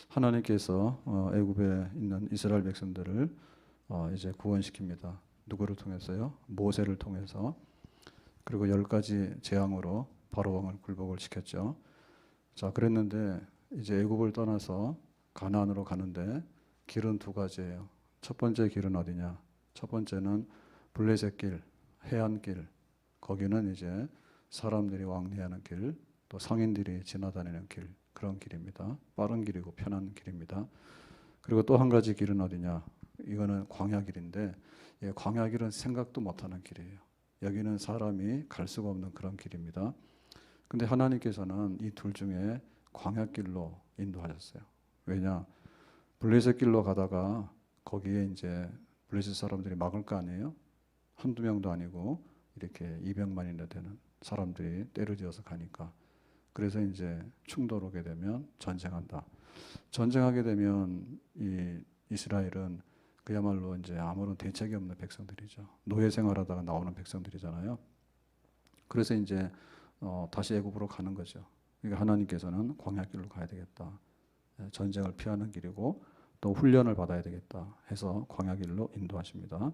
하나님께서 애굽에 있는 이스라엘 백성들을 이제 구원시킵니다. 누구를 통해서요? 모세를 통해서. 그리고 10가지 재앙으로 바로 왕을 굴복을 시켰죠. 자, 그랬는데 이제 애굽을 떠나서 가나안으로 가는데 길은 두 가지예요. 첫 번째 길은 어디냐? 첫 번째는 블레셋 길, 해안길. 거기는 이제 사람들이 왕래하는 길, 또 상인들이 지나다니는 길, 그런 길입니다. 빠른 길이고 편한 길입니다. 그리고 또 한 가지 길은 어디냐? 이거는 광야길인데, 광야길은 생각도 못하는 길이에요. 여기는 사람이 갈 수가 없는 그런 길입니다. 근데 하나님께서는 이 둘 중에 광야길로 인도하셨어요. 왜냐? 블레셋 길로 가다가 거기에 이제 블레셋 사람들이 막을 거 아니에요? 한두 명도 아니고 이렇게 200만이나 되는 사람들이 때려지어서 가니까. 그래서 이제 충돌 오게 되면 전쟁한다. 전쟁하게 되면 이 이스라엘은 그야말로 이제 아무런 대책이 없는 백성들이죠. 노예 생활하다가 나오는 백성들이잖아요. 그래서 이제 다시 애굽으로 가는 거죠. 그러니까 하나님께서는 광야길로 가야 되겠다. 전쟁을 피하는 길이고 또 훈련을 받아야 되겠다 해서 광야길로 인도하십니다.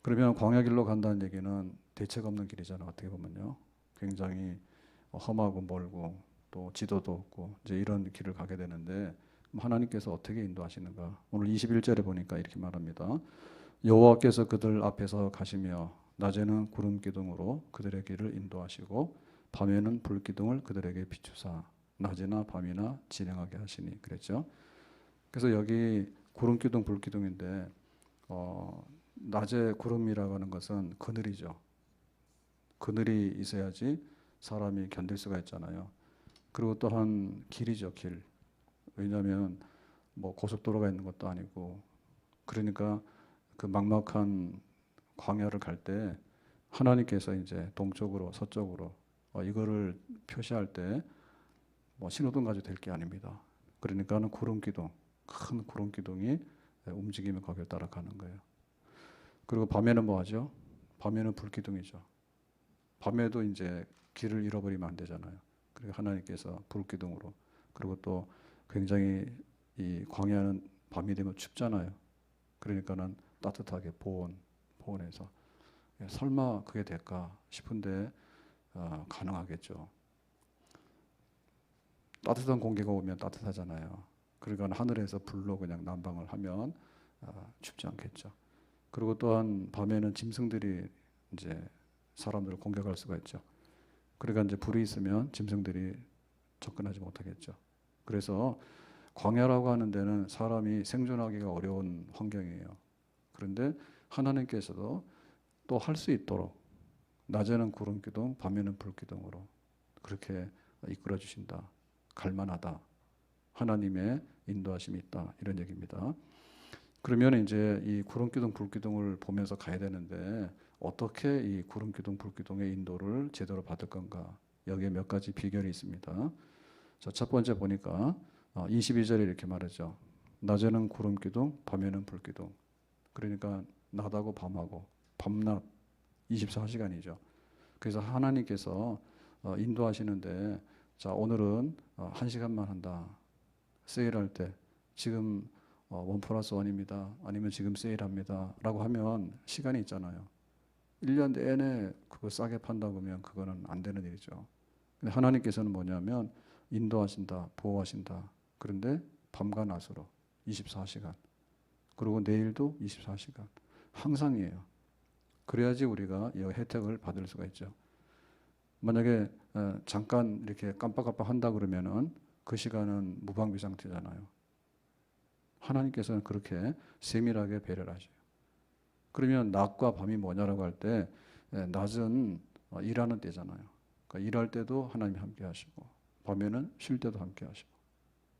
그러면 광야길로 간다는 얘기는 대책 없는 길이잖아요. 어떻게 보면요. 굉장히 험하고 멀고 또 지도도 없고 이제 이런 길을 가게 되는데 하나님께서 어떻게 인도하시는가? 오늘 21절에 보니까 이렇게 말합니다. 여호와께서 그들 앞에서 가시며 낮에는 구름 기둥으로 그들의 길을 인도하시고 밤에는 불 기둥을 그들에게 비추사 낮이나 밤이나 진행하게 하시니 그랬죠. 그래서 여기 구름 기둥 불 기둥인데 낮에 구름이라고 하는 것은 그늘이죠. 그늘이 있어야지 사람이 견딜 수가 있잖아요. 그리고 또한 길이죠, 길. 왜냐하면 뭐 고속도로가 있는 것도 아니고 그러니까 그 막막한 광야를 갈 때 하나님께서 이제 동쪽으로 서쪽으로 이거를 표시할 때 뭐 신호등 가지고 될 게 아닙니다. 그러니까는 구름 기둥, 큰 구름 기둥이 움직이면 거기를 따라가는 거예요. 그리고 밤에는 뭐 하죠? 밤에는 불 기둥이죠. 밤에도 이제 길을 잃어버리면 안 되잖아요. 그리고 하나님께서 불 기둥으로 그리고 또 굉장히 이 광야는 밤이 되면 춥잖아요. 그러니까는 따뜻하게 보온해서 설마 그게 될까 싶은데 가능하겠죠. 따뜻한 공기가 오면 따뜻하잖아요. 그러니까 하늘에서 불로 그냥 난방을 하면 춥지 않겠죠. 그리고 또한 밤에는 짐승들이 이제 사람들을 공격할 수가 있죠. 그러니까 이제 불이 있으면 짐승들이 접근하지 못하겠죠. 그래서 광야라고 하는 데는 사람이 생존하기가 어려운 환경이에요. 그런데 하나님께서도 또 할 수 있도록 낮에는 구름 기둥, 밤에는 불 기둥으로 그렇게 이끌어 주신다. 갈만하다. 하나님의 인도하심이 있다. 이런 얘기입니다. 그러면 이제 이 구름 기둥, 불 기둥을 보면서 가야 되는데 어떻게 이 구름 기둥, 불 기둥의 인도를 제대로 받을 건가? 여기에 몇 가지 비결이 있습니다. 자, 첫 번째 보니까 22절에 이렇게 말하죠. 낮에는 구름 기둥, 밤에는 불 기둥. 그러니까 낮하고 밤하고 밤낮 24시간이죠. 그래서 하나님께서 인도하시는데 자, 오늘은 1시간만 한다. 세일할 때 지금 1+1입니다. 아니면 지금 세일합니다. 라고 하면 시간이 있잖아요. 1년 내내 그거 싸게 판다고 하면 그거는 안 되는 일이죠. 근데 하나님께서는 뭐냐면 인도하신다, 보호하신다. 그런데 밤과 낮으로 24시간. 그리고 내일도 24시간. 항상이에요. 그래야지 우리가 이 혜택을 받을 수가 있죠. 만약에 잠깐 이렇게 깜빡깜빡 한다 그러면은 그 시간은 무방비 상태잖아요. 하나님께서는 그렇게 세밀하게 배려를 하셔요. 그러면 낮과 밤이 뭐냐라고 할 때 낮은 일하는 때잖아요. 그러니까 일할 때도 하나님이 함께 하시고 밤에는 쉴 때도 함께 하시고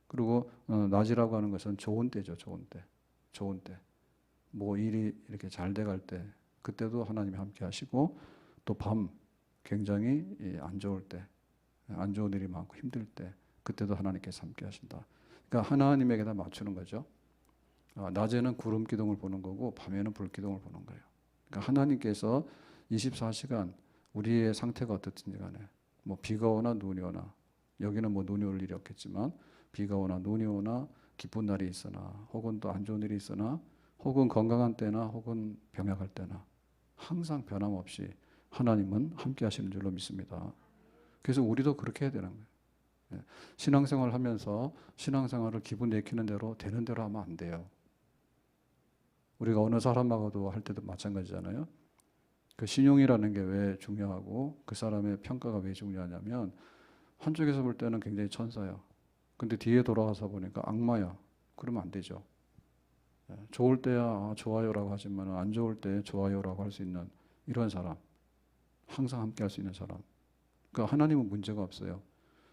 그리고 낮이라고 하는 것은 좋은 때죠. 좋은 때. 좋은 때. 뭐 일이 이렇게 잘 돼갈 때 그때도 하나님이 함께 하시고 또 밤 굉장히 안 좋을 때 안 좋은 일이 많고 힘들 때 그때도 하나님께서 함께 하신다. 그러니까 하나님에게다 맞추는 거죠. 낮에는 구름 기둥을 보는 거고 밤에는 불 기둥을 보는 거예요. 그러니까 하나님께서 24시간 우리의 상태가 어떻든지 간에 뭐 비가 오나 눈이 오나 여기는 뭐 눈이 올 일이 없겠지만 비가 오나 눈이 오나 기쁜 날이 있으나 혹은 또 안 좋은 일이 있으나 혹은 건강한 때나 혹은 병약할 때나 항상 변함없이 하나님은 함께 하시는 줄로 믿습니다. 그래서 우리도 그렇게 해야 되는 거예요. 예. 신앙생활 하면서 신앙생활을 기분 내키는 대로 되는 대로 하면 안 돼요. 우리가 어느 사람하고도 할 때도 마찬가지잖아요. 그 신용이라는 게 왜 중요하고 그 사람의 평가가 왜 중요하냐면 한쪽에서 볼 때는 굉장히 천사야. 근데 뒤에 돌아가서 보니까 악마야. 그러면 안 되죠. 예. 좋을 때야 좋아요라고 하지만 안 좋을 때 좋아요라고 할 수 있는 이런 사람. 항상 함께 할 수 있는 사람. 그러니까 하나님은 문제가 없어요.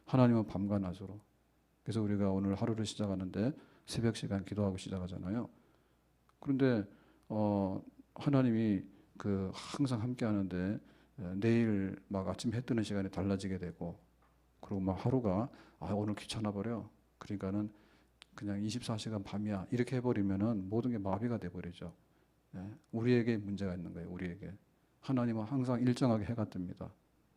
하나님은 밤과 낮으로. 그래서 우리가 오늘 하루를 시작하는데 새벽 시간 기도하고 시작하잖아요. 그런데 하나님이 그 항상 함께 하는데 내일 막 아침 해 뜨는 시간이 달라지게 되고 그리고 막 하루가 오늘 귀찮아 버려. 그러니까는 그냥 24시간 밤이야. 이렇게 해버리면은 모든 게 마비가 돼버리죠. 예. 우리에게 문제가 있는 거예요. 우리에게. 하나님은 항상 일정하게 해가 뜹니다.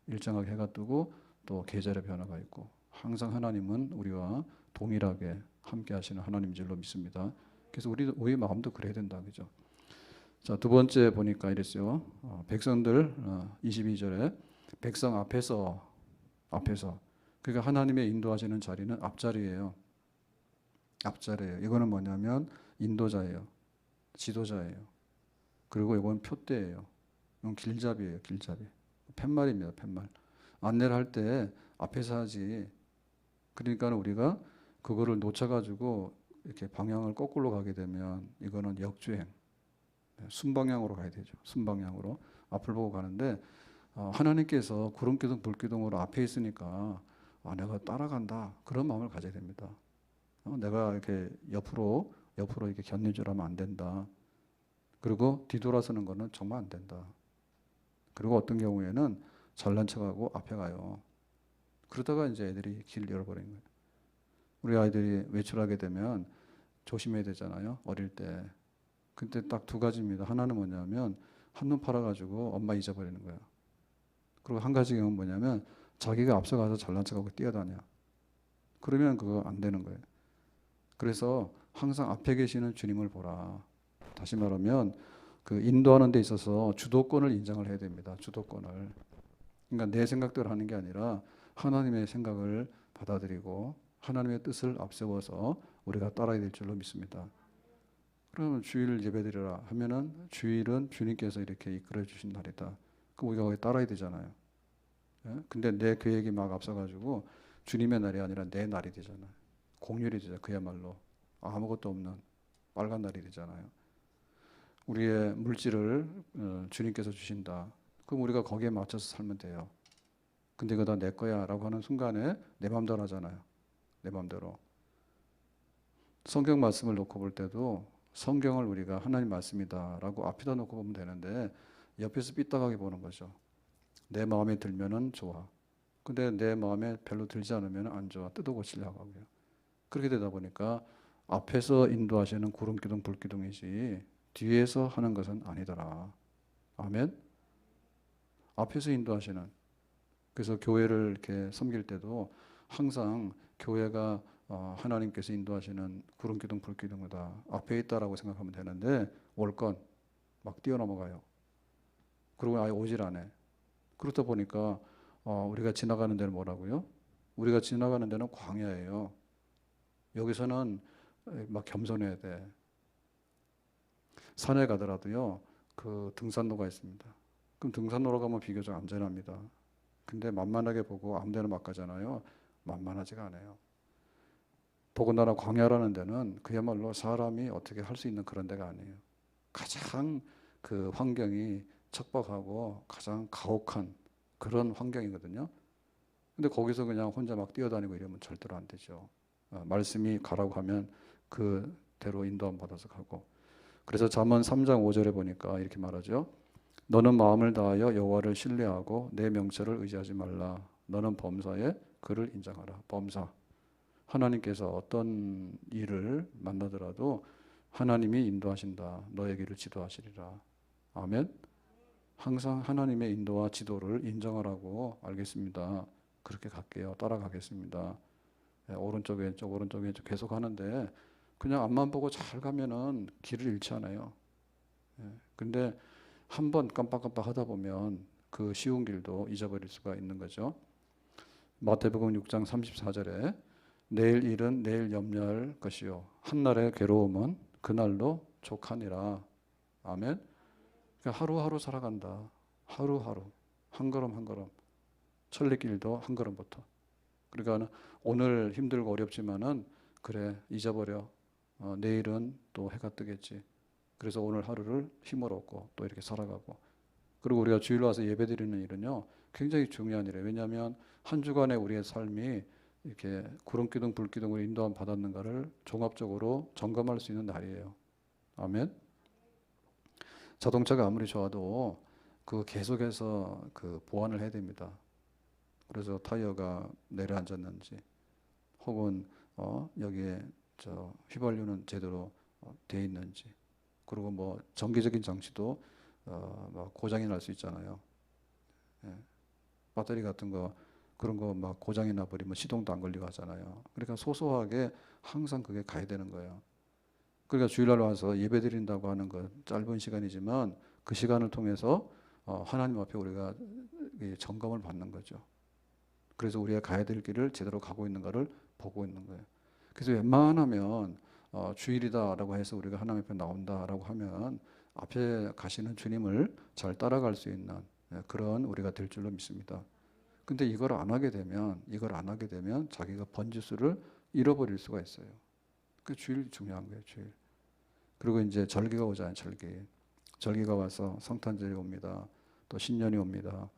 일정하게 해가 뜨고 또 계절의 변화가 있고 항상 하나님은 우리와 동일하게 함께 하시는 하나님인 줄로 믿습니다. 그래서 우리 마음도 그래야 된다. 그죠? 자, 두 번째 보니까 이랬어요. 백성들 22절에 백성 앞에서 그러니까 하나님의 인도하시는 자리는 앞자리예요. 앞자리예요. 이거는 뭐냐면 인도자예요. 지도자예요. 그리고 이건 표대예요. 이건 길잡이예요. 길잡이. 팻말입니다. 팻말. 안내를 할 때 앞에서 하지. 그러니까 우리가 그거를 놓쳐가지고 이렇게 방향을 거꾸로 가게 되면 이거는 역주행. 순방향으로 가야 되죠. 순방향으로 앞을 보고 가는데 하나님께서 구름기둥 불기둥으로 앞에 있으니까 내가 따라간다 그런 마음을 가져야 됩니다. 내가 이렇게 옆으로 이렇게 견인줄하면 안 된다. 그리고 뒤돌아서는 거는 정말 안 된다. 그리고 어떤 경우에는 잘난 척하고 앞에 가요. 그러다가 이제 애들이 길 잃어버린 거예요. 우리 아이들이 외출하게 되면 조심해야 되잖아요. 어릴 때. 근데 딱 두 가지입니다. 하나는 뭐냐면 한눈 팔아가지고 엄마 잊어버리는 거야. 그리고 한 가지 경우는 뭐냐면 자기가 앞서가서 잘난 척하고 뛰어다녀. 그러면 그거 안 되는 거예요. 그래서 항상 앞에 계시는 주님을 보라. 다시 말하면 그 인도하는 데 있어서 주도권을 인정을 해야 됩니다. 주도권을. 그러니까 내 생각대로 하는 게 아니라 하나님의 생각을 받아들이고 하나님의 뜻을 앞세워서 우리가 따라야 될 줄로 믿습니다. 그러면 주일 예배드리라 하면은 주일은 주님께서 이렇게 이끌어 주신 날이다. 그럼 우리가 거기 따라야 되잖아요. 예? 근데 내 계획이 막 앞서가지고 주님의 날이 아니라 내 날이 되잖아요. 공휴일이 되죠. 그야말로 아무것도 없는 빨간 날이 되잖아요. 우리의 물질을 주님께서 주신다. 그럼 우리가 거기에 맞춰서 살면 돼요. 근데 이거 다 내 거야 라고 하는 순간에 내 맘대로 하잖아요. 내 맘대로. 성경 말씀을 놓고 볼 때도 성경을 우리가 하나님 말씀이다 라고 앞에다 놓고 보면 되는데 옆에서 삐딱하게 보는 거죠. 내 마음에 들면은 좋아. 근데 내 마음에 별로 들지 않으면 안 좋아. 뜯어 고치려고 하고요. 그렇게 되다 보니까 앞에서 인도하시는 구름기둥 불기둥이지 뒤에서 하는 것은 아니더라. 아멘. 앞에서 인도하시는. 그래서 교회를 이렇게 섬길 때도 항상 교회가 하나님께서 인도하시는 구름기둥 불기둥이다. 앞에 있다라고 생각하면 되는데 올 건 막 뛰어넘어가요. 그리고 아예 오질 않아. 그렇다 보니까 우리가 지나가는 데는 뭐라고요? 우리가 지나가는 데는 광야예요. 여기서는 막 겸손해야 돼. 산에 가더라도요. 그 등산로가 있습니다. 그럼 등산로로 가면 비교적 안전합니다. 근데 만만하게 보고 아무 데나 막 가잖아요. 만만하지가 않아요. 더군다나 광야라는 데는 그야말로 사람이 어떻게 할 수 있는 그런 데가 아니에요. 가장 그 환경이 척박하고 가장 가혹한 그런 환경이거든요. 근데 거기서 그냥 혼자 막 뛰어다니고 이러면 절대로 안 되죠. 말씀이 가라고 하면 그대로 인도함 받아서 가고. 그래서 잠언 3장 5절에 보니까 이렇게 말하죠. 너는 마음을 다하여 여호와를 신뢰하고 내 명철을 의지하지 말라. 너는 범사에 그를 인정하라. 범사. 하나님께서 어떤 일을 만나더라도 하나님이 인도하신다. 너의 길을 지도하시리라. 아멘. 항상 하나님의 인도와 지도를 인정하라고 알겠습니다. 그렇게 갈게요. 따라가겠습니다. 예, 오른쪽 왼쪽 오른쪽 왼쪽 계속 하는데 그냥 앞만 보고 잘 가면은 길을 잃지 않아요. 예, 근데 한 번 깜빡깜빡 하다 보면 그 쉬운 길도 잊어버릴 수가 있는 거죠. 마태복음 6장 34절에 내일 일은 내일 염려할 것이요 한날의 괴로움은 그날로 족하니라. 아멘. 그러니까 하루하루 살아간다. 하루하루 한 걸음 한 걸음 천리길도 한 걸음부터. 그러니까 오늘 힘들고 어렵지만은 그래 잊어버려. 내일은 또 해가 뜨겠지. 그래서 오늘 하루를 힘을 얻고 또 이렇게 살아가고. 그리고 우리가 주일로 와서 예배드리는 일은요 굉장히 중요한 일이에요. 왜냐하면 한 주간의 우리의 삶이 이렇게 구름기둥 불기둥으로 인도함 받았는가를 종합적으로 점검할 수 있는 날이에요. 아멘. 자동차가 아무리 좋아도 그 계속해서 그 보완을 해야 됩니다. 그래서 타이어가 내려앉았는지 혹은 여기에 저 휘발유는 제대로 돼 있는지, 그리고 뭐 정기적인 장치도 막 고장이 날 수 있잖아요. 예. 배터리 같은 거 그런 거 막 고장이 나 버리면 시동도 안 걸리고 하잖아요. 그러니까 소소하게 항상 그게 가야 되는 거예요. 그러니까 주일날 와서 예배 드린다고 하는 건 짧은 시간이지만 그 시간을 통해서 하나님 앞에 우리가 점검을 받는 거죠. 그래서 우리가 가야 될 길을 제대로 가고 있는가를 보고 있는 거예요. 그래서 웬만하면 주일이다라고 해서 우리가 하나님 앞에 나온다라고 하면 앞에 가시는 주님을 잘 따라갈 수 있는 그런 우리가 될 줄로 믿습니다. 근데 이걸 안 하게 되면 자기가 번지수를 잃어버릴 수가 있어요. 그 주일 중요한 거예요, 주일. 그리고 이제 절기가 오잖아요, 절기. 절기가 와서 성탄절이 옵니다. 또 신년이 옵니다.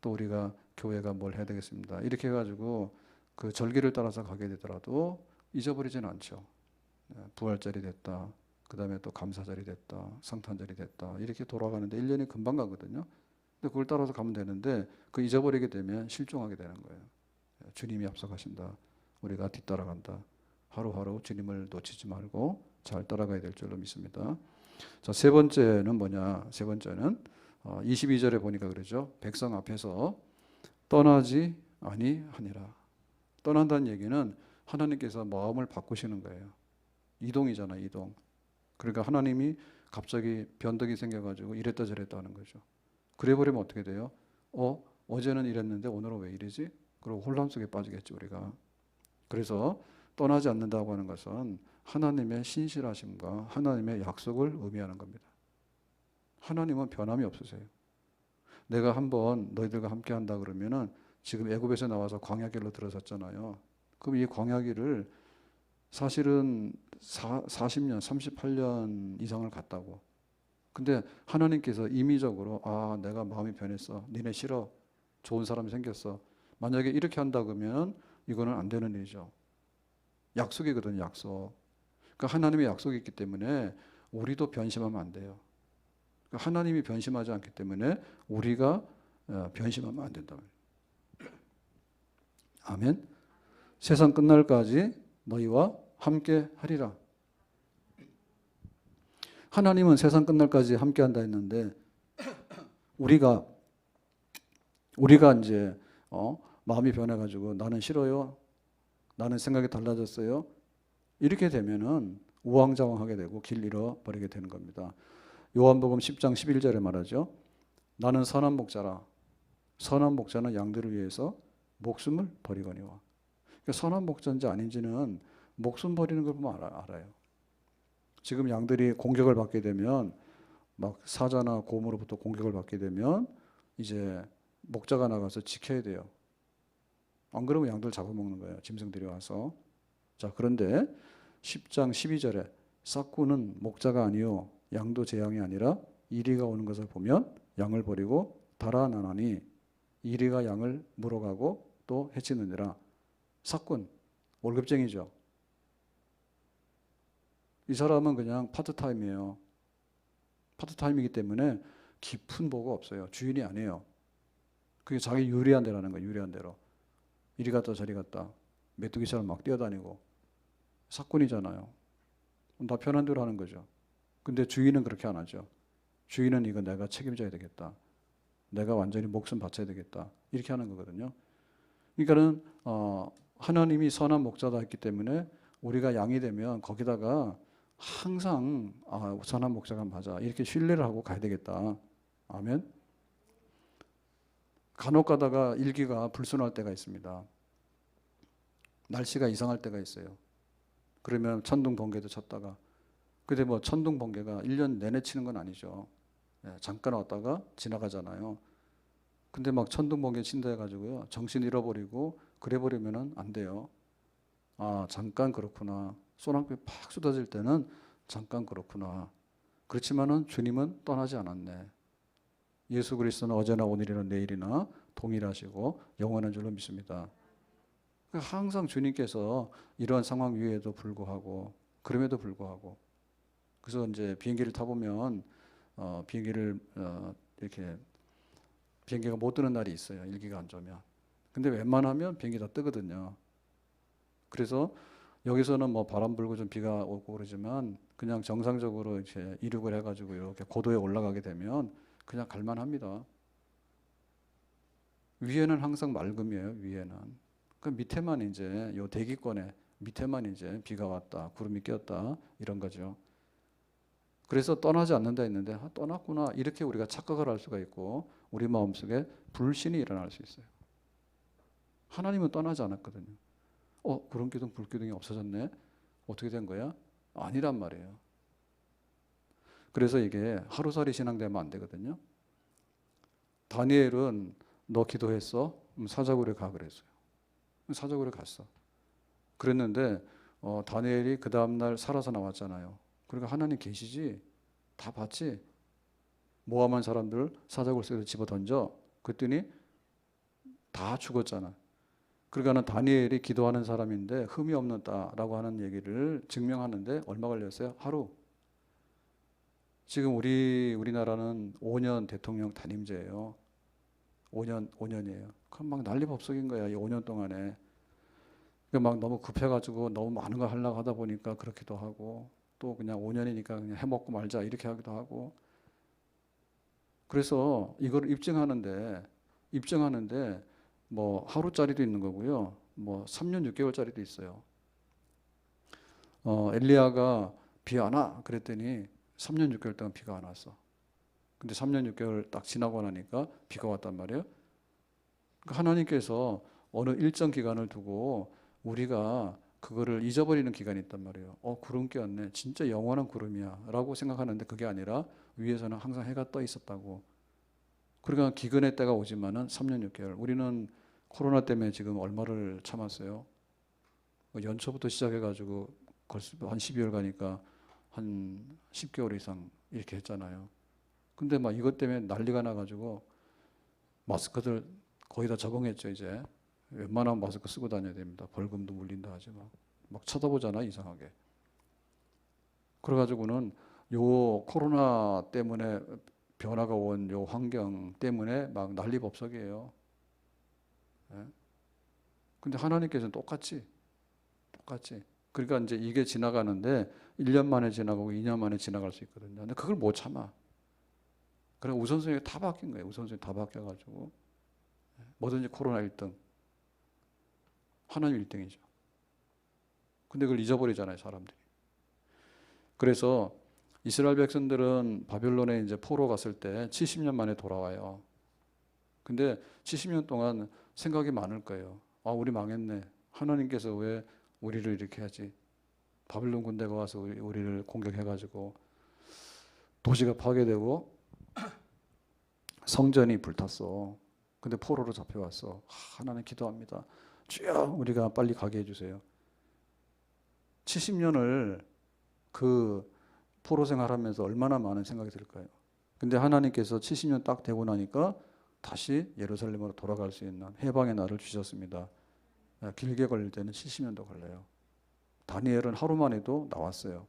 또 우리가 교회가 뭘 해야 되겠습니다. 이렇게 해가지고 그 절기를 따라서 가게 되더라도 잊어버리지는 않죠. 부활절이 됐다. 그 다음에 또 감사절이 됐다. 성탄절이 됐다. 이렇게 돌아가는데 1년이 금방 가거든요. 근데 그걸 따라서 가면 되는데 그 잊어버리게 되면 실종하게 되는 거예요. 주님이 앞서가신다. 우리가 뒤따라간다. 하루하루 주님을 놓치지 말고 잘 따라가야 될 줄로 믿습니다. 자, 세 번째는 뭐냐? 세 번째는 22절에 보니까 그러죠. 백성 앞에서 떠나지 아니하니라. 떠난다는 얘기는 하나님께서 마음을 바꾸시는 거예요. 이동이잖아, 이동. 그러니까 하나님이 갑자기 변덕이 생겨가지고 이랬다 저랬다 하는 거죠. 그래 버리면 어떻게 돼요? 어제는 이랬는데 오늘은 왜 이러지? 그리고 혼란 속에 빠지겠죠, 우리가. 그래서 떠나지 않는다고 하는 것은 하나님의 신실하심과 하나님의 약속을 의미하는 겁니다. 하나님은 변함이 없으세요. 내가 한번 너희들과 함께 한다 그러면은 지금 애굽에서 나와서 광야길로 들어섰잖아요. 그럼 이 광야길을 사실은 40년, 38년 이상을 갔다고. 근데 하나님께서 임의적으로 내가 마음이 변했어. 니네 싫어. 좋은 사람이 생겼어. 만약에 이렇게 한다 그러면 이거는 안 되는 일이죠. 약속이거든요, 약속. 그러니까 하나님의 약속이 있기 때문에 우리도 변심하면 안 돼요. 그러니까 하나님이 변심하지 않기 때문에 우리가 변심하면 안 된다. 아멘. 세상 끝날까지 너희와 함께 하리라. 하나님은 세상 끝날까지 함께 한다 했는데 우리가 이제 마음이 변해가지고 나는 싫어요. 나는 생각이 달라졌어요. 이렇게 되면은 우왕좌왕하게 되고 길 잃어버리게 되는 겁니다. 요한복음 10장 11절에 말하죠. 나는 선한 목자라. 선한 목자는 양들을 위해서 목숨을 버리거니와. 그러니까 선한 목자인지 아닌지는 목숨 버리는 걸 보면 알아요. 지금 양들이 공격을 받게 되면 막 사자나 곰으로부터 공격을 받게 되면 이제 목자가 나가서 지켜야 돼요. 안 그러면 양들 잡아먹는 거예요. 짐승들이 와서. 자, 그런데 10장 12절에 싹구는 목자가 아니요 양도 제 양이 아니라 이리가 오는 것을 보면 양을 버리고 달아나나니 이리가 양을 물어가고 또 해치느니라. 싹군, 월급쟁이죠. 이 사람은 그냥 파트타임이에요. 파트타임이기 때문에 깊은 보고 없어요. 주인이 아니에요. 그게 자기 유리한 대로라는 거예요. 유리한 대로. 이리 갔다 저리 갔다. 메뚜기처럼 막 뛰어다니고. 삭군이잖아요. 나 편한 대로 하는 거죠. 근데 주인은 그렇게 안 하죠. 주인은 이거 내가 책임져야 되겠다. 내가 완전히 목숨 바쳐야 되겠다. 이렇게 하는 거거든요. 그러니까는 하나님이 선한 목자다 했기 때문에 우리가 양이 되면 거기다가 항상 선한 목자가 맞아 이렇게 신뢰를 하고 가야 되겠다. 아멘. 간혹 가다가 일기가 불순할 때가 있습니다. 날씨가 이상할 때가 있어요. 그러면 천둥 번개도 쳤다가, 근데 뭐 천둥 번개가 1년 내내 치는 건 아니죠. 잠깐 왔다가 지나가잖아요. 근데 막 천둥 번개 친다 해가지고요 정신 잃어버리고 그래 버리면은 안 돼요. 잠깐 그렇구나. 소낙비 팍 쏟아질 때는 잠깐 그렇구나. 그렇지만은 주님은 떠나지 않았네. 예수 그리스도는 어제나 오늘이나 내일이나 동일하시고 영원한 줄로 믿습니다. 항상 주님께서 이러한 상황 위에도 불구하고, 그럼에도 불구하고, 그래서 이제 비행기를 타보면 비행기를 이렇게 비행기가 못 뜨는 날이 있어요. 일기가 안 좋으면. 근데 웬만하면 비행기 다 뜨거든요. 그래서 여기서는 뭐 바람 불고 좀 비가 오고 그러지만 그냥 정상적으로 이렇게 이륙을 해가지고 이렇게 고도에 올라가게 되면 그냥 갈만합니다. 위에는 항상 맑음이에요. 위에는. 그 밑에만 이제 요 대기권에 밑에만 이제 비가 왔다, 구름이 꼈다 이런 거죠. 그래서 떠나지 않는다 했는데 떠났구나 이렇게 우리가 착각을 할 수가 있고 우리 마음속에 불신이 일어날 수 있어요. 하나님은 떠나지 않았거든요. 구름 기둥, 불 기둥이 없어졌네. 어떻게 된 거야? 아니란 말이에요. 그래서 이게 하루살이 신앙되면 안 되거든요. 다니엘은 너 기도했어? 사자굴에 가 그랬어요. 사자굴에 갔어. 그랬는데 다니엘이 그 다음날 살아서 나왔잖아요. 그러니까 하나님 계시지? 다 봤지? 모함한 사람들 사자굴 속에서 집어 던져. 그랬더니 다 죽었잖아. 그러니까는 다니엘이 기도하는 사람인데 흠이 없는다라고 하는 얘기를 증명하는데 얼마 걸렸어요? 하루. 지금 우리나라는 5년 대통령 단임제예요. 5년이에요. 그럼 막 난리법석인 거야. 이 5년 동안에. 막 너무 급해가지고 너무 많은 걸 하려고 하다 보니까 그렇기도 하고 또 그냥 5년이니까 그냥 해먹고 말자 이렇게 하기도 하고. 그래서 이걸 입증하는데 뭐 하루짜리도 있는 거고요. 뭐 3년 6개월짜리도 있어요. 엘리야가 비 안 와 그랬더니 3년 6개월 동안 비가 안 왔어. 근데 3년 6개월 딱 지나고 나니까 비가 왔단 말이에요. 그러니까 하나님께서 어느 일정 기간을 두고 우리가 그거를 잊어버리는 기간이 있단 말이에요. 구름 끼었네. 진짜 영원한 구름이야. 라고 생각하는데 그게 아니라 위에서는 항상 해가 떠 있었다고. 그러니까 기근의 때가 오지만은 3년 6개월. 우리는 코로나 때문에 지금 얼마를 참았어요? 연초부터 시작해가지고 한 12월 가니까 한 10개월 이상 이렇게 했잖아요. 근데 막 이것 때문에 난리가 나가지고 마스크들 거의 다 적응했죠, 이제. 웬만하면 마스크 쓰고 다녀야 됩니다. 벌금도 물린다 하지 막 쳐다보잖아, 이상하게. 그래가지고는 요 코로나 때문에 변화가 온 요 환경 때문에 막 난리법석이에요. 예? 근데 하나님께서는 똑같이. 그러니까 이제 이게 지나가는데 1년 만에 지나가고 2년 만에 지나갈 수 있거든요. 근데 그걸 못 참아. 그래 우선순위가 다 바뀐 거예요. 우선순위 다 바뀌어가지고 뭐든지 코로나 1등, 하나님 1등이죠. 근데 그걸 잊어버리잖아요, 사람들이. 그래서 이스라엘 백성들은 바벨론에 이제 포로 갔을 때 70년 만에 돌아와요. 근데 70년 동안 생각이 많을 거예요. 우리 망했네. 하나님께서 왜 우리를 이렇게 하지? 바벨론 군대가 와서 우리를 공격해가지고 도시가 파괴되고 성전이 불탔어. 근데 포로로 잡혀왔어. 하나님 기도합니다. 주여 우리가 빨리 가게 해주세요. 70년을 그 포로 생활하면서 얼마나 많은 생각이 들까요? 근데 하나님께서 70년 딱 되고 나니까 다시 예루살렘으로 돌아갈 수 있는 해방의 날을 주셨습니다. 길게 걸릴 때는 70년도 걸려요. 다니엘은 하루만 해도 나왔어요.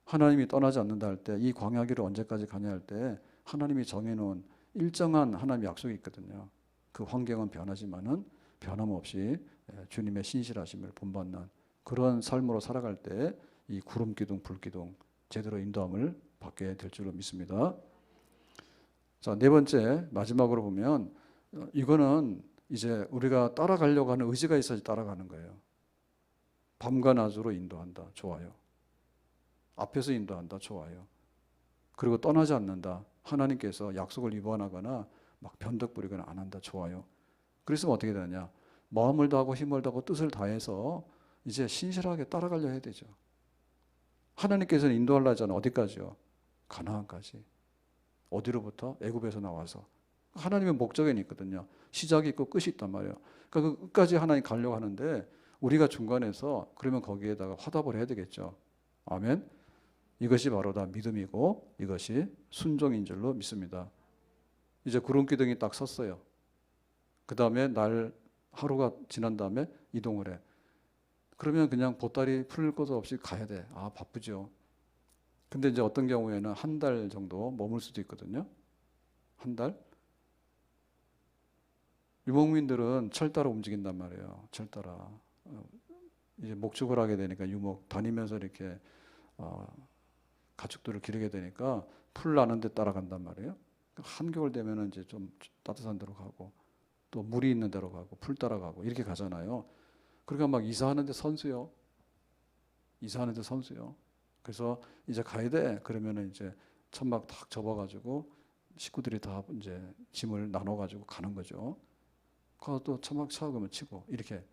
하나님이 떠나지 않는다 할 때 이 광야길을 언제까지 가냐 할 때 하나님이 정해놓은 일정한 하나님의 약속이 있거든요. 그 환경은 변하지만은 변함없이 주님의 신실하심을 본받는 그런 삶으로 살아갈 때 이 구름 기둥, 불 기둥 제대로 인도함을 받게 될 줄로 믿습니다. 자, 네 번째 마지막으로 보면 이거는 이제 우리가 따라가려고 하는 의지가 있어야지 따라가는 거예요. 밤과 낮으로 인도한다. 좋아요. 앞에서 인도한다. 좋아요. 그리고 떠나지 않는다. 하나님께서 약속을 위반하거나 막 변덕 부리거나 안 한다. 좋아요. 그래서 어떻게 되느냐? 마음을 다하고 힘을 다하고 뜻을 다해서 이제 신실하게 따라가려 해야 되죠. 하나님께서는 인도하려 하잖아요. 어디까지요? 가나안까지. 어디로부터? 애굽에서 나와서. 하나님의 목적이 있거든요. 시작이 있고 끝이 있단 말이에요. 그러니까 그 끝까지 하나님 가려고 하는데 우리가 중간에서 그러면 거기에다가 화답을 해야 되겠죠. 아멘. 이것이 바로 다 믿음이고 이것이 순종인 줄로 믿습니다. 이제 구름기둥이 딱 섰어요. 그 다음에 날 하루가 지난 다음에 이동을 해. 그러면 그냥 보따리 풀 것도 없이 가야 돼. 아, 바쁘죠. 근데 이제 어떤 경우에는 한 달 정도 머물 수도 있거든요. 한 달. 유목민들은 철 따라 움직인단 말이에요. 철 따라. 이제 목축을 하게 되니까 유목 다니면서 이렇게 가축들을 기르게 되니까 풀 나는 데 따라간단 말이에요. 한겨울 되면은 이제 좀 따뜻한 데로 가고 또 물이 있는 데로 가고 풀 따라가고 이렇게 가잖아요. 그러니까 막 이사하는데 선수요. 이사하는데 선수요. 그래서 이제 가야 돼. 그러면은 이제 천막 탁 접어가지고 식구들이 다 이제 짐을 나눠가지고 가는 거죠. 가서 또 천막 차고 치고 이렇게.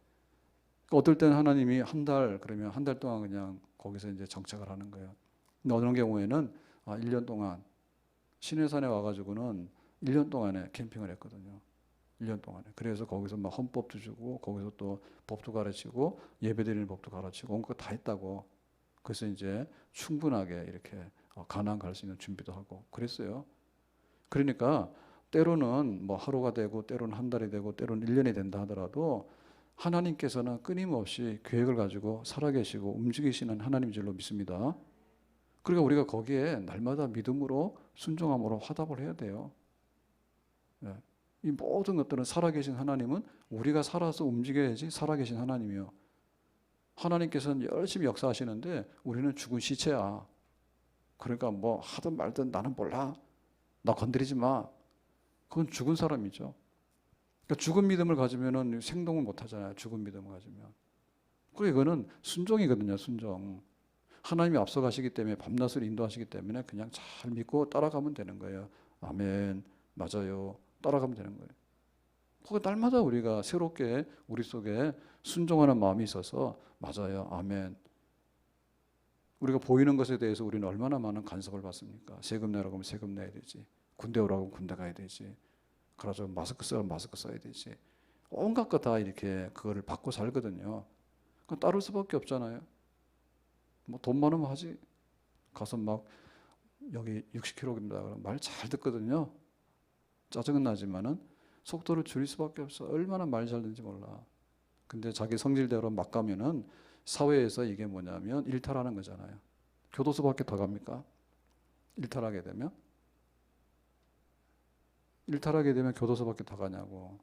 그러니까 어떨 때는 하나님이 한 달 그러면 한 달 동안 그냥 거기서 이제 정착을 하는 거예요. 근데 어느 경우에는 1년 동안 시내산에 와가지고는 1년 동안에 캠핑을 했거든요. 1년 동안에. 그래서 거기서 막 헌법도 주고 거기서 또 법도 가르치고 예배드리는 법도 가르치고 온 거 다 했다고. 그래서 이제 충분하게 이렇게 가나안 갈 수 있는 준비도 하고 그랬어요. 그러니까 때로는 뭐 하루가 되고 때로는 한 달이 되고 때로는 1년이 된다 하더라도 하나님께서는 끊임없이 계획을 가지고 살아계시고 움직이시는 하나님인 줄로 믿습니다. 그러니까 우리가 거기에 날마다 믿음으로 순종함으로 화답을 해야 돼요. 예. 이 모든 것들은 살아계신 하나님은 우리가 살아서 움직여야지 살아계신 하나님이요. 하나님께서는 열심히 역사하시는데 우리는 죽은 시체야. 그러니까 뭐 하든 말든 나는 몰라. 나 건드리지 마. 그건 죽은 사람이죠. 그러니까 죽은 믿음을 가지면은 생동을 못 하잖아요. 죽은 믿음을 가지면. 그리고 이거는 순종이거든요. 순종. 하나님이 앞서가시기 때문에 밤낮을 인도하시기 때문에 그냥 잘 믿고 따라가면 되는 거예요. 아멘. 맞아요. 따라가면 되는 거예요. 그거 날마다 우리가 새롭게 우리 속에 순종하는 마음이 있어서 맞아요. 아멘. 우리가 보이는 것에 대해서 우리는 얼마나 많은 간섭을 받습니까? 세금 내라고 하면 세금 내야 되지. 군대 오라고 하면 군대 가야 되지. 그래서 마스크 쓰라면 마스크 써야 되지. 온갖 거 다 이렇게 그거를 받고 살거든요. 그건 따를 수밖에 없잖아요. 뭐 돈 많으면 하지. 가서 막 여기 60km입니다. 그러면 말 잘 듣거든요. 짜증은 나지만은 속도를 줄일 수밖에 없어. 얼마나 말 잘 듣는지 몰라. 근데 자기 성질대로 막 가면은 사회에서 이게 뭐냐면 일탈하는 거잖아요. 교도소밖에 더 갑니까? 일탈하게 되면? 일탈하게 되면 교도소밖에 더 가냐고.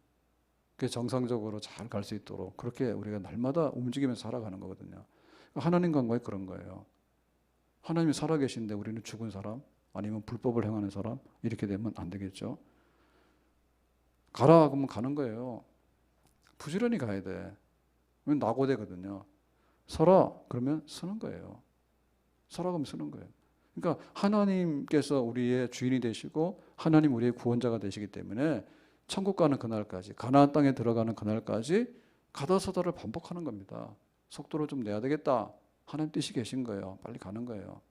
그게 정상적으로 잘 갈 수 있도록 그렇게 우리가 날마다 움직이면서 살아가는 거거든요. 하나님과의 그런 거예요. 하나님이 살아계신데 우리는 죽은 사람 아니면 불법을 행하는 사람 이렇게 되면 안 되겠죠. 가라 그러면 가는 거예요. 부지런히 가야 돼. 왜냐면 낙오되거든요. 서라 그러면 서는 거예요. 서라 그러면 서는 거예요. 그러니까 하나님께서 우리의 주인이 되시고 하나님 우리의 구원자가 되시기 때문에 천국 가는 그날까지 가나안 땅에 들어가는 그날까지 가다 서다를 반복하는 겁니다. 속도를 좀 내야 되겠다. 하나님 뜻이 계신 거예요. 빨리 가는 거예요.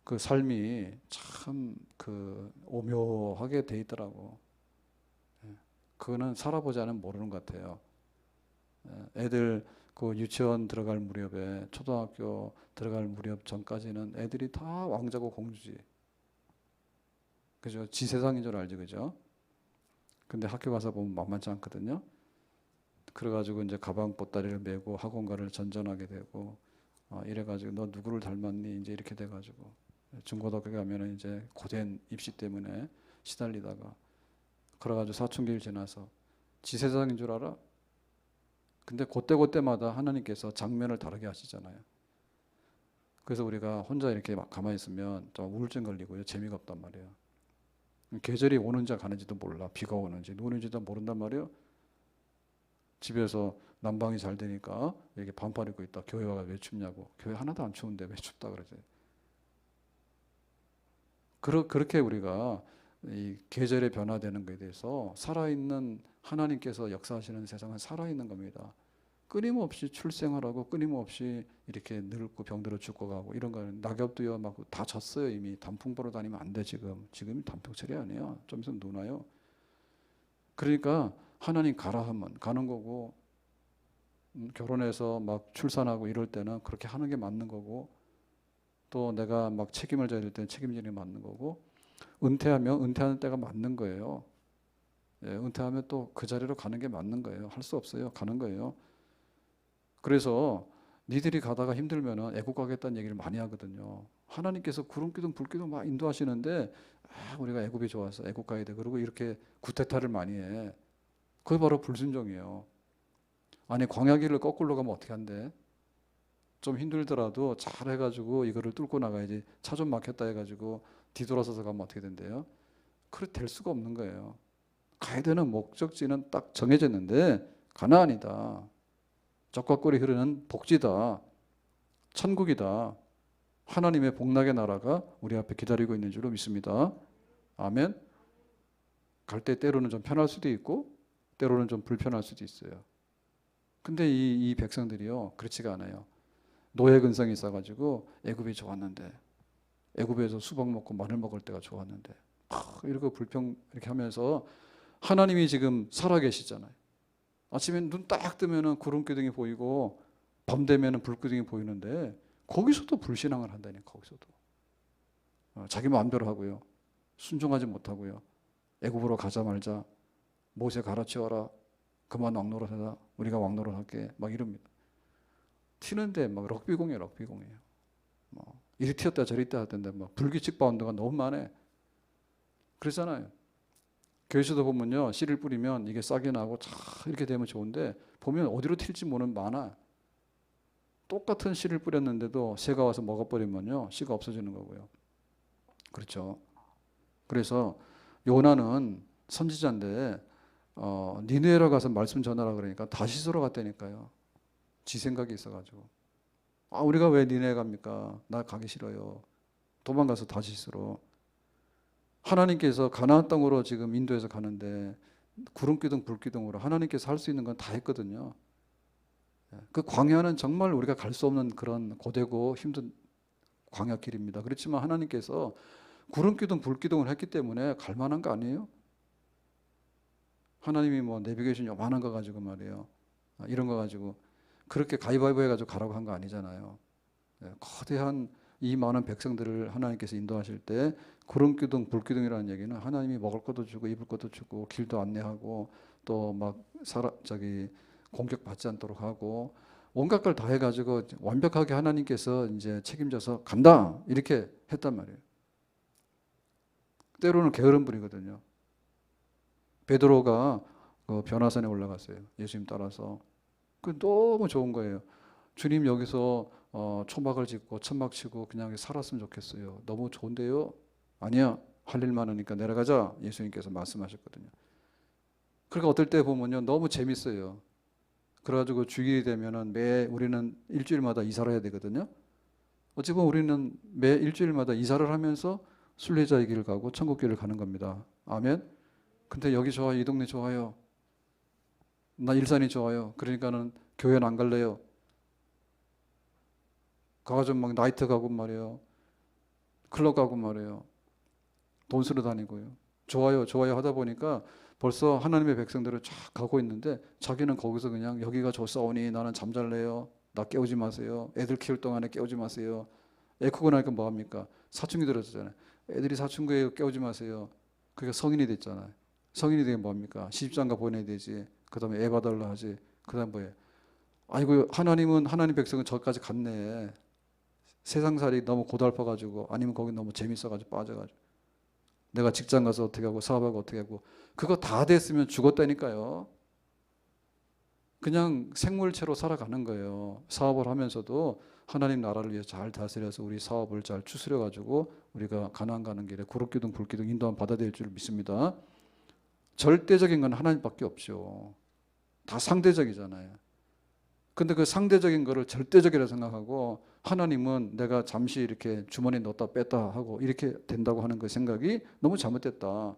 그 삶이 참 그 오묘하게 돼 있더라고. 그거는 살아보지 않으면 모르는 것 같아요. 애들 그 유치원 들어갈 무렵에 초등학교 들어갈 무렵 전까지는 애들이 다 왕자고 공주지. 그죠? 지 세상인 줄 알지, 그죠? 근데 학교 가서 보면 만만치 않거든요. 그래가지고 이제 가방 보따리를 메고 학원 가를 전전하게 되고 이래가지고 너 누구를 닮았니? 이제 이렇게 돼가지고 중고등학교 가면은 이제 고된 입시 때문에 시달리다가 그래가지고 사춘기를 지나서 지 세상인 줄 알아? 근데 그때마다 하나님께서 장면을 다르게 하시잖아요. 그래서 우리가 혼자 이렇게 막 가만히 있으면 좀 우울증 걸리고요. 재미가 없단 말이에요. 계절이 오는지 가는지도 몰라. 비가 오는지 눈 오는지도 모른단 말이에요. 집에서 난방이 잘 되니까 이렇게 반팔 입고 있다. 교회 와가 왜 춥냐고. 교회 하나도 안 추운데 왜 춥다 그러지. 그렇게 우리가 이 계절의 변화되는 것에 대해서 살아있는 하나님께서 역사하시는 세상은 살아있는 겁니다. 끊임없이 출생하라고 끊임없이 이렇게 늙고 병들어 죽고 가고 이런 거는 낙엽도요 막 다 졌어요. 이미 단풍 보러 다니면 안 돼. 지금이 단풍철이 아니에요. 좀 있으면 눈 와요. 그러니까 하나님 가라 하면 가는 거고, 결혼해서 막 출산하고 이럴 때는 그렇게 하는 게 맞는 거고, 또 내가 막 책임을 져야 될 때는 책임지는 게 맞는 거고, 은퇴하면 은퇴하는 때가 맞는 거예요. 예, 은퇴하면 또 그 자리로 가는 게 맞는 거예요. 할 수 없어요. 가는 거예요. 그래서 니들이 가다가 힘들면은 애국 가겠다는 얘기를 많이 하거든요. 하나님께서 구름 기둥 불 기둥 막 인도하시는데 우리가 애국이 좋아서 애국 가야 돼. 그리고 이렇게 구태타를 많이 해. 그게 바로 불순종이에요. 아니 광야길을 거꾸로 가면 어떻게 한대? 좀 힘들더라도 잘 해가지고 이거를 뚫고 나가야지. 차 좀 막혔다 해가지고 뒤돌아서서 가면 어떻게 된대요? 그렇게 될 수가 없는 거예요. 가야 되는 목적지는 딱 정해졌는데 가나안이다. 적과 꿀이 흐르는 복지다. 천국이다. 하나님의 복락의 나라가 우리 앞에 기다리고 있는 줄로 믿습니다. 아멘. 갈 때 때로는 좀 편할 수도 있고 때로는 좀 불편할 수도 있어요. 근데 이 백성들이요 그렇지가 않아요. 노예 근성이 있어가지고 애굽이 좋았는데, 애굽에서 수박 먹고 마늘 먹을 때가 좋았는데 이렇게 불평 이렇게 하면서 하나님이 지금 살아계시잖아요. 아침에 눈 딱 뜨면은 구름 기둥이 보이고 밤 되면은 불 기둥이 보이는데 거기서도 불신앙을 한다니. 거기서도 자기 마음대로 하고요, 순종하지 못하고요, 애굽으로 가자 말자, 모세 갈아치워라, 그만 왕노릇하자, 우리가 왕노릇할게 막 이럽니다. 튀는데 막 럭비공이에요. 뭐 이리 튀었다 저리 튀었다 하던데 막 불규칙 바운드가 너무 많아. 그러잖아요. 교회에서도 보면요, 씨를 뿌리면 이게 싹이 나고 차 이렇게 되면 좋은데 보면 어디로 튈지 모르는 많아. 똑같은 씨를 뿌렸는데도 새가 와서 먹어버리면요 씨가 없어지는 거고요. 그렇죠. 그래서 요나는 선지자인데 니느웨로 가서 말씀 전하라 그러니까 다시스로 갔다니까요. 지 생각이 있어가지고. 우리가 왜 니느웨 갑니까? 나 가기 싫어요. 도망가서 다시스로. 하나님께서 가나안 땅으로 지금 인도에서 가는데 구름기둥 불기둥으로 하나님께서 할 수 있는 건 다 했거든요. 그 광야는 정말 우리가 갈 수 없는 그런 고되고 힘든 광야길입니다. 그렇지만 하나님께서 구름기둥 불기둥을 했기 때문에 갈 만한 거 아니에요? 하나님이 뭐 내비게이션 요만한 거 가지고 말이에요, 이런 거 가지고 그렇게 가위바위보 해가지고 가라고 한 거 아니잖아요. 거대한 이 많은 백성들을 하나님께서 인도하실 때 구름기둥 불기둥이라는 얘기는 하나님이 먹을 것도 주고 입을 것도 주고 길도 안내하고 또 막 공격받지 않도록 하고 온갖 걸 다 해가지고 완벽하게 하나님께서 이제 책임져서 간다 이렇게 했단 말이에요. 때로는 게으름 부리거든요. 베드로가 그 변화산에 올라갔어요. 예수님 따라서. 그 너무 좋은 거예요. 주님 여기서 초막을 짓고 천막 치고 그냥 살았으면 좋겠어요. 너무 좋은데요? 아니야. 할 일 많으니까 내려가자. 예수님께서 말씀하셨거든요. 그러니까 어떨 때 보면요 너무 재밌어요. 그래가지고 주일이 되면은 우리는 일주일마다 이사를 해야 되거든요. 어찌 보면 우리는 매 일주일마다 이사를 하면서 순례자의 길을 가고 천국길을 가는 겁니다. 아멘. 근데 여기 좋아요. 이 동네 좋아요. 나 일산이 좋아요. 그러니까는 교회는 안 갈래요. 가가지고 막 나이트 가고 말이에요. 클럽 가고 말이에요. 돈 쓰러 다니고요. 좋아요 하다 보니까 벌써 하나님의 백성들을 쫙 가고 있는데 자기는 거기서 그냥 여기가 좋사오니 나는 잠잘래요. 나 깨우지 마세요. 애들 키울 동안에 깨우지 마세요. 애 크고 나니까 뭐합니까? 사춘기 들었잖아요. 애들이 사춘기에 깨우지 마세요. 그러니까 성인이 됐잖아요. 성인이 되면 뭐합니까? 시집장가 보내야 되지. 그 다음에 애 봐달라 하지. 그 다음 뭐예요? 아이고 하나님 백성은 저기까지 갔네. 세상살이 너무 고달파가지고 아니면 거기 너무 재밌어가지고 빠져가지고 내가 직장 가서 어떻게 하고 사업하고 어떻게 하고 그거 다 됐으면 죽었다니까요. 그냥 생물체로 살아가는 거예요. 사업을 하면서도 하나님 나라를 위해서 잘 다스려서 우리 사업을 잘 추스려 가지고 우리가 가나안 가는 길에 구름기둥 불기둥 인도함 받아야 될 줄 믿습니다. 절대적인 건 하나님밖에 없죠. 다 상대적이잖아요. 근데 그 상대적인 거를 절대적이라 생각하고 하나님은 내가 잠시 이렇게 주머니에 넣었다 뺐다 하고 이렇게 된다고 하는 그 생각이 너무 잘못됐다.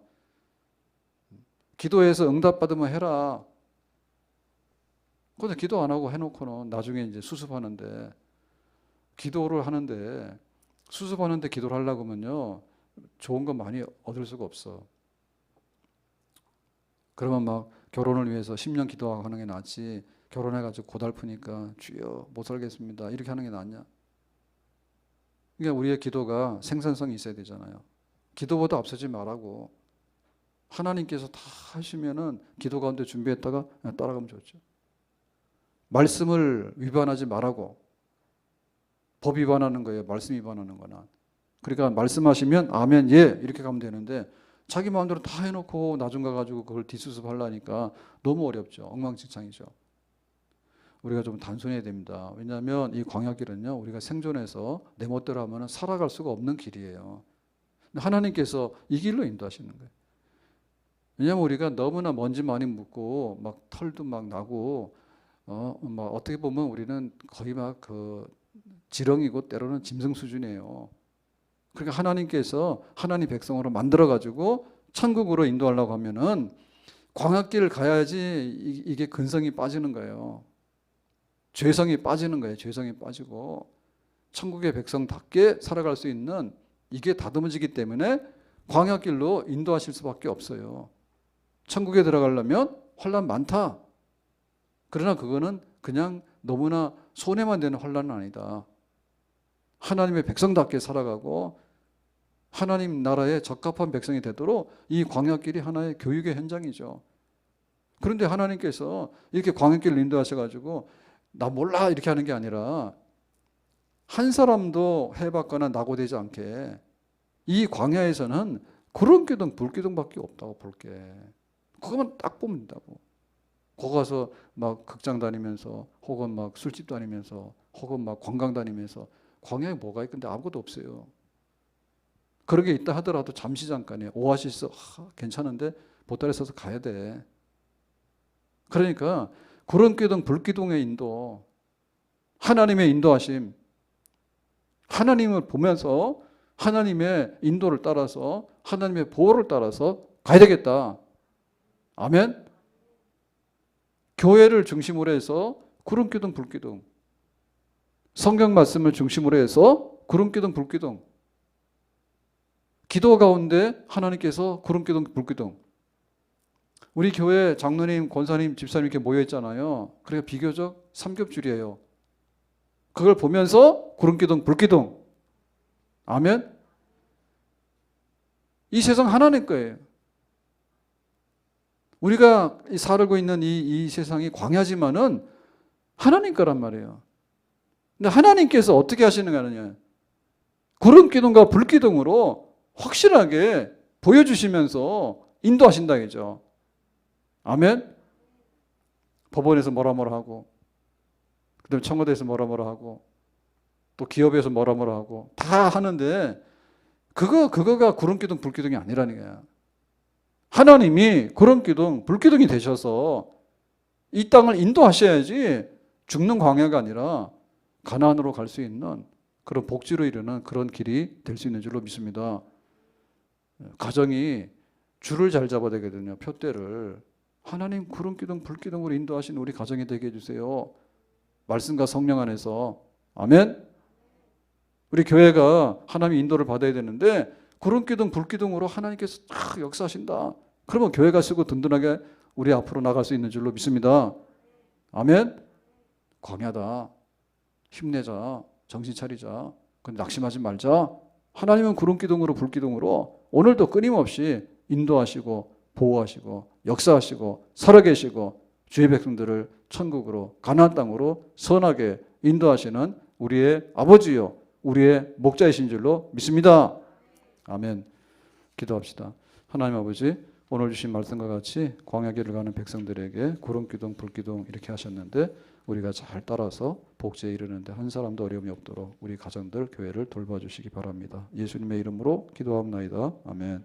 기도해서 응답받으면 해라. 근데 기도 안 하고 해놓고는 나중에 이제 수습하는데, 기도를 하는데 수습하는데 기도를 하려고 하면요 좋은 거 많이 얻을 수가 없어. 그러면 막 결혼을 위해서 10년 기도하고 하는 게 낫지, 결혼해가지고 고달프니까 주여 못 살겠습니다 이렇게 하는 게 낫냐? 그러니까 우리의 기도가 생산성이 있어야 되잖아요. 기도보다 앞서지 말라고. 하나님께서 다 하시면은 기도 가운데 준비했다가 따라가면 좋죠. 말씀을 위반하지 말라고. 법 위반하는 거예요. 말씀 위반하는 거나. 그러니까 말씀하시면 아멘 예 이렇게 가면 되는데 자기 마음대로 다 해놓고 나중 가가지고 그걸 뒷수습하려니까 너무 어렵죠. 엉망진창이죠. 우리가 좀 단순해야 됩니다. 왜냐하면 이 광야길은요 우리가 생존해서 내 멋대로 하면 살아갈 수가 없는 길이에요. 하나님께서 이 길로 인도하시는 거예요. 왜냐하면 우리가 너무나 먼지 많이 묻고 막 털도 막 나고 막 어떻게 보면 우리는 거의 막 그 지렁이고 때로는 짐승 수준이에요. 그러니까 하나님께서 하나님 백성으로 만들어 가지고 천국으로 인도하려고 하면은 광야길을 가야지 이게 근성이 빠지는 거예요. 죄성이 빠지는 거예요. 죄성이 빠지고 천국의 백성답게 살아갈 수 있는 이게 다듬어지기 때문에 광야길로 인도하실 수밖에 없어요. 천국에 들어가려면 환난 많다. 그러나 그거는 그냥 너무나 손해만 되는 환난은 아니다. 하나님의 백성답게 살아가고 하나님 나라에 적합한 백성이 되도록 이 광야길이 하나의 교육의 현장이죠. 그런데 하나님께서 이렇게 광야길을 인도하셔가지고 나 몰라 이렇게 하는 게 아니라 한 사람도 해봤거나 낙오되지 않게 이 광야에서는 구름기둥 불기둥밖에 없다고 볼게. 그것만 딱 보면 된다고. 거기 가서 막 극장 다니면서 혹은 막 술집 다니면서 혹은 막 관광 다니면서 광야에 뭐가 있는데 아무것도 없어요. 그런 게 있다 하더라도 잠시 잠깐이에요. 오아시스 괜찮은데 보따리 써서 가야 돼. 그러니까 구름기둥 불기둥의 인도, 하나님의 인도하심, 하나님을 보면서 하나님의 인도를 따라서 하나님의 보호를 따라서 가야 되겠다. 아멘. 교회를 중심으로 해서 구름기둥 불기둥, 성경 말씀을 중심으로 해서 구름기둥 불기둥, 기도 가운데 하나님께서 구름기둥 불기둥. 우리 교회 장로님, 권사님, 집사님 이렇게 모여 있잖아요. 그러니까 비교적 삼겹줄이에요. 그걸 보면서 구름기둥 불기둥. 아멘. 이 세상 하나님 거예요. 우리가 살고 있는 이 세상이 광야지만은 하나님 거란 말이에요. 근데 하나님께서 어떻게 하시는가 하느냐. 구름기둥과 불기둥으로 확실하게 보여주시면서 인도하신다 이죠. 아멘. 법원에서 뭐라 하고, 그다음에 청와대에서 뭐라 하고, 또 기업에서 뭐라 하고 다 하는데 그거가 구름기둥 불기둥이 아니라는 거야. 하나님이 구름기둥 불기둥이 되셔서 이 땅을 인도하셔야지 죽는 광야가 아니라 가나안으로 갈 수 있는 그런 복지로 이르는 그런 길이 될 수 있는 줄로 믿습니다. 가정이 줄을 잘 잡아야 되거든요. 표대를. 하나님 구름기둥 불기둥으로 인도하신 우리 가정이 되게 해주세요. 말씀과 성령 안에서. 아멘. 우리 교회가 하나님의 인도를 받아야 되는데 구름기둥 불기둥으로 하나님께서 딱 역사하신다. 그러면 교회가 쓰고 든든하게 우리 앞으로 나갈 수 있는 줄로 믿습니다. 아멘. 광야다. 힘내자. 정신 차리자. 근데 낙심하지 말자. 하나님은 구름기둥으로 불기둥으로 오늘도 끊임없이 인도하시고 보호하시고 역사하시고 살아계시고 주의 백성들을 천국으로 가나안 땅으로 선하게 인도하시는 우리의 아버지요 우리의 목자이신 줄로 믿습니다. 아멘. 기도합시다. 하나님 아버지, 오늘 주신 말씀과 같이 광야길을 가는 백성들에게 구름 기둥, 불 기둥 이렇게 하셨는데 우리가 잘 따라서 복지에 이르는데 한 사람도 어려움이 없도록 우리 가정들, 교회를 돌봐주시기 바랍니다. 예수님의 이름으로 기도하옵나이다. 아멘.